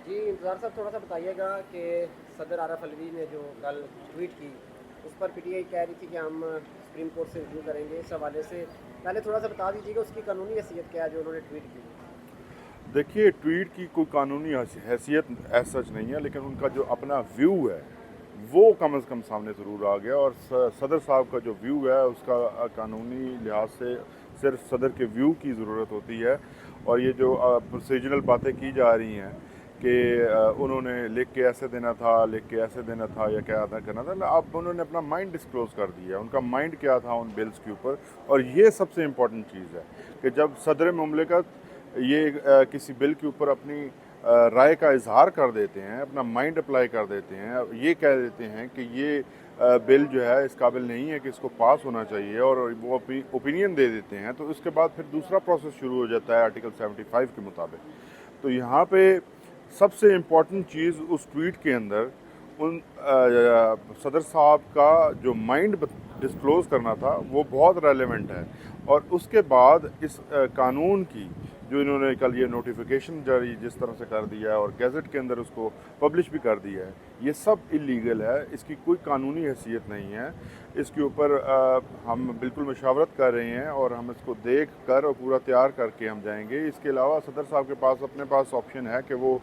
جی انتظار صاحب تھوڑا سا بتائیے گا کہ صدر عارف الوی نے جو کل ٹویٹ کی اس پر پی ٹی آئی کہہ رہی تھی کہ ہم سپریم کورٹ سے ریویو کریں گے، اس حوالے سے پہلے تھوڑا سا بتا دیجیے گا اس کی قانونی حیثیت کیا ہے جو انہوں نے ٹویٹ کی۔ دیکھیے، ٹویٹ کی کوئی قانونی حیثیت ایز سچ نہیں ہے، لیکن ان کا جو اپنا ویو ہے وہ کم از کم سامنے ضرور آ گیا، اور صدر صاحب کا جو ویو ہے اس کا قانونی لحاظ سے صرف صدر کے ویو کی ضرورت ہوتی ہے۔ اور یہ جو پروسیجرل باتیں کی جا رہی ہیں کہ انہوں نے لکھ کے ایسے دینا تھا، لکھ کے ایسے دینا تھا یا کیا کرنا تھا، اب انہوں نے اپنا مائنڈ ڈسکلوز کر دیا ہے، ان کا مائنڈ کیا تھا ان بلز کے اوپر۔ اور یہ سب سے امپورٹنٹ چیز ہے کہ جب صدر مملکت یہ کسی بل کے اوپر اپنی رائے کا اظہار کر دیتے ہیں، اپنا مائنڈ اپلائی کر دیتے ہیں، یہ کہہ دیتے ہیں کہ یہ بل جو ہے اس قابل نہیں ہے کہ اس کو پاس ہونا چاہیے، اور وہ اپنی اوپینین دے دیتے ہیں، تو اس کے بعد پھر دوسرا پروسیس شروع ہو جاتا ہے آرٹیکل 75 کے مطابق۔ تو یہاں پہ سب سے امپورٹنٹ چیز اس ٹویٹ کے اندر ان صدر صاحب کا جو مائنڈ ڈسکلوز کرنا تھا وہ بہت ریلیونٹ ہے۔ اور اس کے بعد اس قانون کی جو انہوں نے کل یہ نوٹیفیکیشن جاری جس طرح سے کر دیا ہے اور گیزٹ کے اندر اس کو پبلش بھی کر دیا ہے، یہ سب اللیگل ہے، اس کی کوئی قانونی حیثیت نہیں ہے۔ اس کے اوپر ہم بالکل مشاورت کر رہے ہیں اور ہم اس کو دیکھ کر اور پورا تیار کر کے ہم جائیں گے۔ اس کے علاوہ صدر صاحب کے پاس اپنے پاس آپشن ہے کہ وہ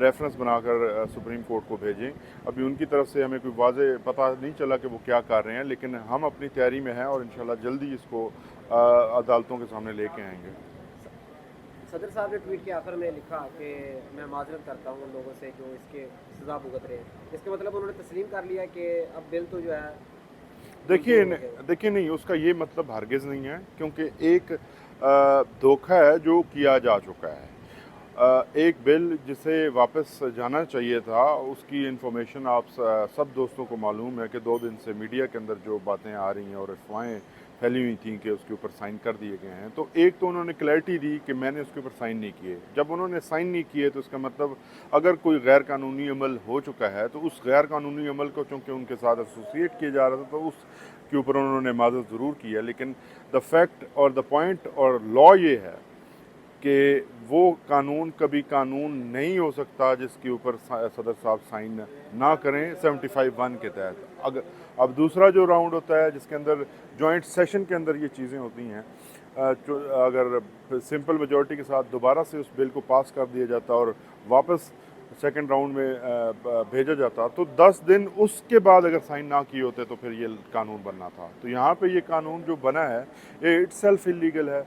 ریفرنس بنا کر سپریم کورٹ کو بھیجیں۔ ابھی ان کی طرف سے ہمیں کوئی واضح پتہ نہیں چلا کہ وہ کیا کر رہے ہیں، لیکن ہم اپنی تیاری میں ہیں اور انشاءاللہ جلدی اس کو عدالتوں کے سامنے لے کے آئیں گے۔ صدر صاحب نے ٹویٹ کے آخر میں لکھا کہ میں معذرت کرتا ہوں ان لوگوں سے جو اس کے سزا بھگت رہے ہیں، اس کا مطلب انہوں نے تسلیم کر لیا کہ اب بل تو جو ہے منظور ہو گئے۔ دیکھیے نہیں، اس کا یہ مطلب ہرگز نہیں ہے، کیونکہ ایک دھوکہ ہے جو کیا جا چکا ہے۔ ایک بل جسے واپس جانا چاہیے تھا، اس کی انفارمیشن آپ سب دوستوں کو معلوم ہے کہ 2 دن سے میڈیا کے اندر جو باتیں آ رہی ہیں اور افواہیں پھیلی ہوئی تھیں کہ اس کے اوپر سائن کر دیے گئے ہیں، تو ایک تو انہوں نے کلیئرٹی دی کہ میں نے اس کے اوپر سائن نہیں کیے۔ جب انہوں نے سائن نہیں کیے تو اس کا مطلب اگر کوئی غیر قانونی عمل ہو چکا ہے تو اس غیر قانونی عمل کو چونکہ ان کے ساتھ ایسوسیٹ کیا جا رہا تھا تو اس کے اوپر انہوں نے معذرت ضرور کی ہے۔ لیکن دا فیکٹ اور دا پوائنٹ اور لاء یہ ہے کہ وہ قانون کبھی قانون نہیں ہو سکتا جس کے اوپر صدر صاحب سائن نہ کریں 75(1) کے تحت۔ اب دوسرا جو راؤنڈ ہوتا ہے جس کے اندر جوائنٹ سیشن کے اندر یہ چیزیں ہوتی ہیں، اگر سمپل میجورٹی کے ساتھ دوبارہ سے اس بل کو پاس کر دیا جاتا اور واپس سیکنڈ راؤنڈ میں بھیجا جاتا تو 10 دن اس کے بعد اگر سائن نہ کیے ہوتے تو پھر یہ قانون بننا تھا۔ تو یہاں پہ یہ قانون جو بنا ہے یہ اٹ سیلف اللیگل ہے،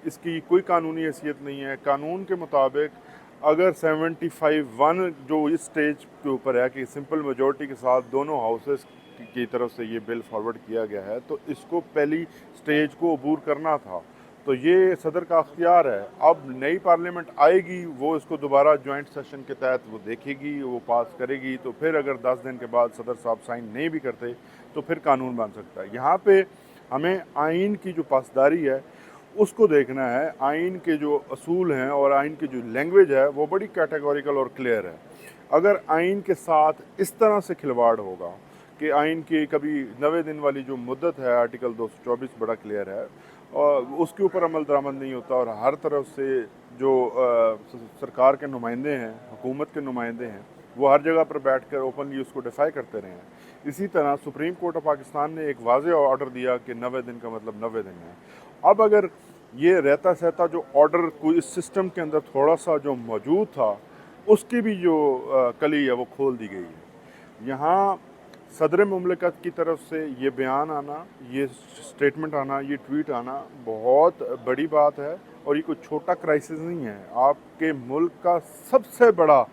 اس کی کوئی قانونی حیثیت نہیں ہے۔ قانون کے مطابق اگر 75(1) جو اس سٹیج کے اوپر ہے کہ سمپل میجورٹی کے ساتھ دونوں ہاؤسز کی طرف سے یہ بل فارورڈ کیا گیا ہے تو اس کو پہلی سٹیج کو عبور کرنا تھا، تو یہ صدر کا اختیار ہے۔ اب نئی پارلیمنٹ آئے گی، وہ اس کو دوبارہ جوائنٹ سیشن کے تحت وہ دیکھے گی، وہ پاس کرے گی، تو پھر اگر 10 دن کے بعد صدر صاحب سائن نہیں بھی کرتے تو پھر قانون بن سکتا ہے۔ یہاں پہ ہمیں آئین کی جو پاسداری ہے اس کو دیکھنا ہے۔ آئین کے جو اصول ہیں اور آئین کی جو لینگویج ہے وہ بڑی کیٹیگوریکل اور کلیئر ہے۔ اگر آئین کے ساتھ اس طرح سے کھلواڑ ہوگا کہ آئین کی کبھی 90 دن والی جو مدت ہے آرٹیکل 224 بڑا کلیئر ہے، اور اس کے اوپر عمل درآمد نہیں ہوتا اور ہر طرف سے جو سرکار کے نمائندے ہیں، حکومت کے نمائندے ہیں، وہ ہر جگہ پر بیٹھ کر اوپنلی اس کو ڈیفائی کرتے رہے ہیں۔ اسی طرح سپریم کورٹ آف پاکستان نے ایک واضح آرڈر دیا کہ 90 دن کا مطلب 90 دن ہے۔ اب اگر یہ رہتا سہتا جو آرڈر کوئی اس سسٹم کے اندر تھوڑا سا جو موجود تھا اس کی بھی جو کلی ہے وہ کھول دی گئی ہے۔ یہاں صدر مملکت کی طرف سے یہ بیان آنا، یہ سٹیٹمنٹ آنا، یہ ٹویٹ آنا بہت بڑی بات ہے، اور یہ کوئی چھوٹا کرائسس نہیں ہے۔ آپ کے ملک کا سب سے بڑا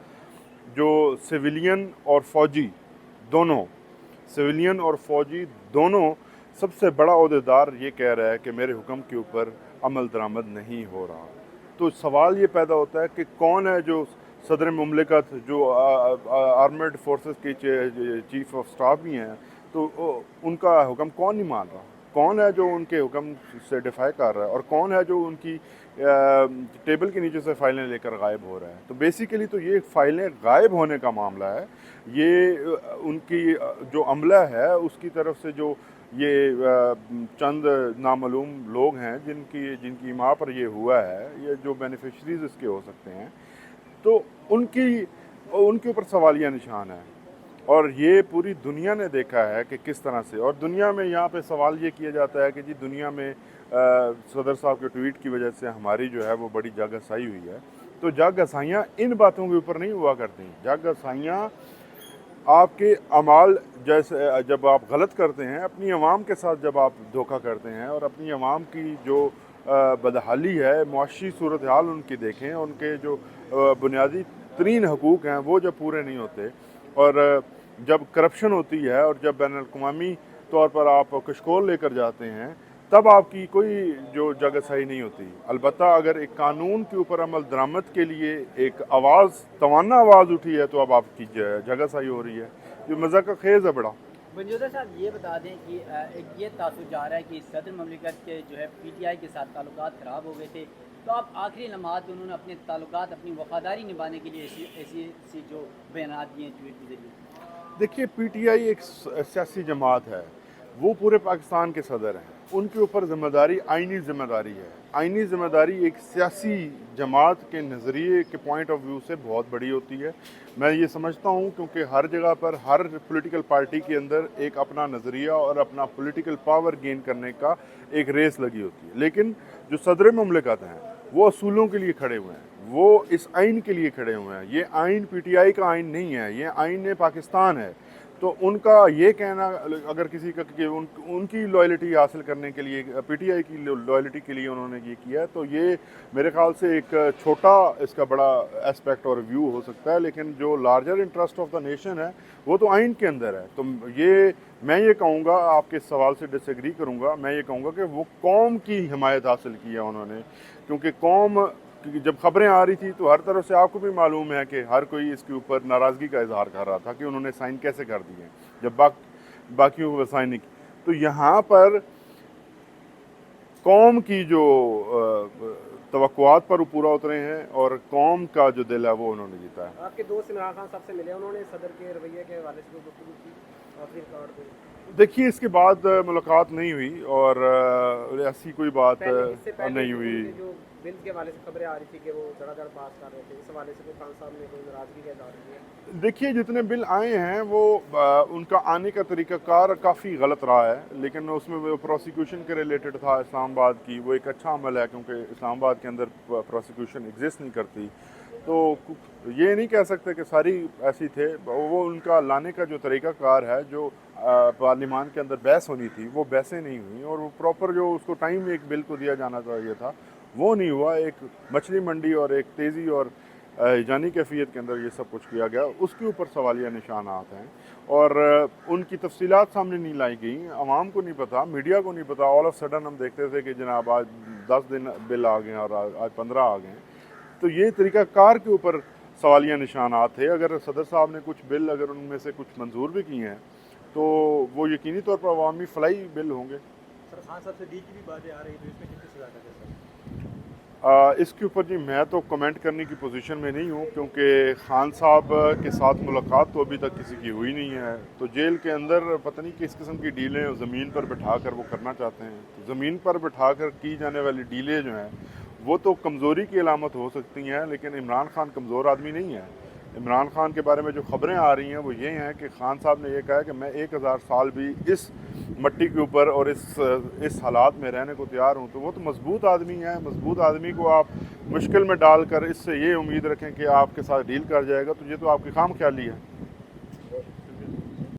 جو سویلین اور فوجی دونوں، سویلین اور فوجی دونوں سب سے بڑا عہدیدار یہ کہہ رہا ہے کہ میرے حکم کے اوپر عمل درآمد نہیں ہو رہا، تو سوال یہ پیدا ہوتا ہے کہ کون ہے جو صدر مملکت، جو آرمڈ فورسز کے چیف آف سٹاف بھی ہیں، تو ان کا حکم کون نہیں مان رہا؟ کون ہے جو ان کے حکم سے ڈیفائی کر رہا ہے، اور کون ہے جو ان کی ٹیبل کے نیچے سے فائلیں لے کر غائب ہو رہا ہے؟ تو بیسیکلی تو یہ فائلیں غائب ہونے کا معاملہ ہے، یہ ان کی جو عملہ ہے اس کی طرف سے جو یہ چند نامعلوم لوگ ہیں جن کی ماں پر یہ ہوا ہے، یہ جو بینیفیشریز اس کے ہو سکتے ہیں، تو ان کے اوپر سوالیہ نشان ہے، اور یہ پوری دنیا نے دیکھا ہے کہ کس طرح سے، اور دنیا میں یہاں پہ سوال یہ کیا جاتا ہے کہ جی دنیا میں صدر صاحب کے ٹویٹ کی وجہ سے ہماری جو ہے وہ بڑی جگ ہسائی ہوئی ہے. تو جگ ہسائیاں ان باتوں کے اوپر نہیں ہوا کرتی. جگ ہسائیاں آپ کے اعمال، جیسے جب آپ غلط کرتے ہیں، اپنی عوام کے ساتھ جب آپ دھوکہ کرتے ہیں اور اپنی عوام کی جو بدحالی ہے، معاشی صورتحال ان کی دیکھیں، ان کے جو بنیادی ترین حقوق ہیں وہ جب پورے نہیں ہوتے، اور جب کرپشن ہوتی ہے، اور جب بین الاقوامی طور پر آپ کشکول لے کر جاتے ہیں، تب آپ کی کوئی جو جگ ہسائی نہیں ہوتی. البتہ اگر ایک قانون کے اوپر عمل درآمد کے لیے ایک توانا آواز اٹھی ہے، تو اب آپ کی جگ ہسائی ہو رہی ہے. یہ مزہ کا خیز ہے بڑا. بنجودہ صاحب یہ بتا دیں کہ ایک یہ تاثر جا رہا ہے کہ صدر مملکت کے جو ہے پی ٹی آئی کے ساتھ تعلقات خراب ہو گئے تھے، تو اب آخری لمحات میں انہوں نے اپنے تعلقات، اپنی وفاداری نبھانے کے لیے ایسی جو بیانات دیے ہیں ٹویٹ کے ذریعے. دیکھیے، پی ٹی آئی ایک سیاسی جماعت ہے، وہ پورے پاکستان کے صدر ہیں. ان کے اوپر ذمہ داری آئینی ذمہ داری ہے. آئینی ذمہ داری ایک سیاسی جماعت کے نظریے کے پوائنٹ آف ویو سے بہت بڑی ہوتی ہے. میں یہ سمجھتا ہوں کیونکہ ہر جگہ پر ہر پولیٹیکل پارٹی کے اندر ایک اپنا نظریہ اور اپنا پولیٹیکل پاور گین کرنے کا ایک ریس لگی ہوتی ہے. لیکن جو صدر مملکت ہیں وہ اصولوں کے لیے کھڑے ہوئے ہیں، وہ اس آئین کے لیے کھڑے ہوئے ہیں. یہ آئین پی ٹی آئی کا آئین نہیں ہے، یہ آئین پاکستان ہے. تو ان کا یہ کہنا، اگر کسی کا کہ ان کی لائلٹی حاصل کرنے کے لیے، پی ٹی آئی کی لائلٹی کے لیے انہوں نے یہ کیا ہے، تو یہ میرے خیال سے ایک چھوٹا اس کا بڑا اسپیکٹ اور ویو ہو سکتا ہے. لیکن جو larger interest of the nation ہے وہ تو آئین کے اندر ہے. تو میں یہ کہوں گا، آپ کے سوال سے ڈس ایگری کروں گا، میں یہ کہوں گا کہ وہ قوم کی حمایت حاصل کی ہے انہوں نے. کیونکہ قوم، جب خبریں آ رہی تھی تو ہر طرف سے آپ کو بھی معلوم ہے کہ ہر کوئی اس کے اوپر ناراضگی کا اظہار کر رہا تھا کہ انہوں نے سائن کیسے کر دیے جب باقیوں کو سائن نہیں کی. تو یہاں پر قوم کی جو توقعات پر وہ پورا اترے ہیں، اور قوم کا جو دل ہے وہ انہوں نے جیتا ہے. آپ کے دوست عمران خان صاحب سے ملے، انہوں نے صدر کے رویے کے حوالے سے گفتگو کی آخری ریکارڈ پہ؟ دیکھیے، اس کے بعد ملاقات نہیں ہوئی، اور ایسی کوئی بات نہیں ہوئی. جو بلز کے حوالے سے خبریں آ رہی تھی کہ وہ دھڑا دھڑ پاس کر رہے تھے، اس حوالے سے خان صاحب نے کوئی ناراضگی کا اظہار کیا؟ دیکھیے، جتنے بل آئے ہیں وہ ان کا آنے کا طریقہ کار کافی غلط رہا ہے. لیکن اس میں وہ پروسیکیوشن کے ریلیٹڈ تھا اسلام آباد کی. وہ ایک اچھا عمل ہے کیونکہ اسلام آباد کے اندر پروسیکیوشن ایگزسٹ نہیں کرتی. تو یہ نہیں کہہ سکتے کہ ساری ایسی تھے. وہ ان کا لانے کا جو طریقہ کار ہے، جو پارلیمان کے اندر بحث ہونی تھی وہ بحثیں نہیں ہوئیں، اور وہ پراپر جو اس کو ٹائم ایک بل کو دیا جانا چاہیے تھا وہ نہیں ہوا. ایک مچھلی منڈی اور ایک تیزی اور جانی کیفیت کے اندر یہ سب کچھ کیا گیا. اس کے اوپر سوالیہ نشانات ہیں، اور ان کی تفصیلات سامنے نہیں لائی گئیں. عوام کو نہیں پتا، میڈیا کو نہیں پتا. آل آف سڈن ہم دیکھتے تھے کہ جناب آج 10 دن بل آ گئے اور آج 15 آ گئے. تو یہ طریقہ کار کے اوپر سوالیہ نشانات تھے. اگر صدر صاحب نے کچھ بل، اگر ان میں سے کچھ منظور بھی کیے ہیں، تو وہ یقینی طور پر عوامی فلاحی بل ہوں گے. سر، خان صاحب سے ڈی کی بھی باتیں آ رہی تھی، اس میں کتنی سزا کا ہے سر؟ اس کے اوپر جی میں تو کمنٹ کرنے کی پوزیشن میں نہیں ہوں، کیونکہ خان صاحب کے ساتھ ملاقات تو ابھی تک کسی کی ہوئی نہیں ہے. تو جیل کے اندر پتہ نہیں کس قسم کی ڈیلیں زمین پر بٹھا کر وہ کرنا چاہتے ہیں. زمین پر بٹھا کر کی جانے والی ڈیلیں جو ہیں وہ تو کمزوری کی علامت ہو سکتی ہیں، لیکن عمران خان کمزور آدمی نہیں ہے. عمران خان کے بارے میں جو خبریں آ رہی ہیں وہ یہ ہیں کہ خان صاحب نے یہ کہا ہے کہ میں 1000 سال بھی اس مٹی کے اوپر اور اس حالات میں رہنے کو تیار ہوں. تو وہ تو مضبوط آدمی ہے. مضبوط آدمی کو آپ مشکل میں ڈال کر اس سے یہ امید رکھیں کہ آپ کے ساتھ ڈیل کر جائے گا، تو یہ تو آپ کی خام خیالی ہے.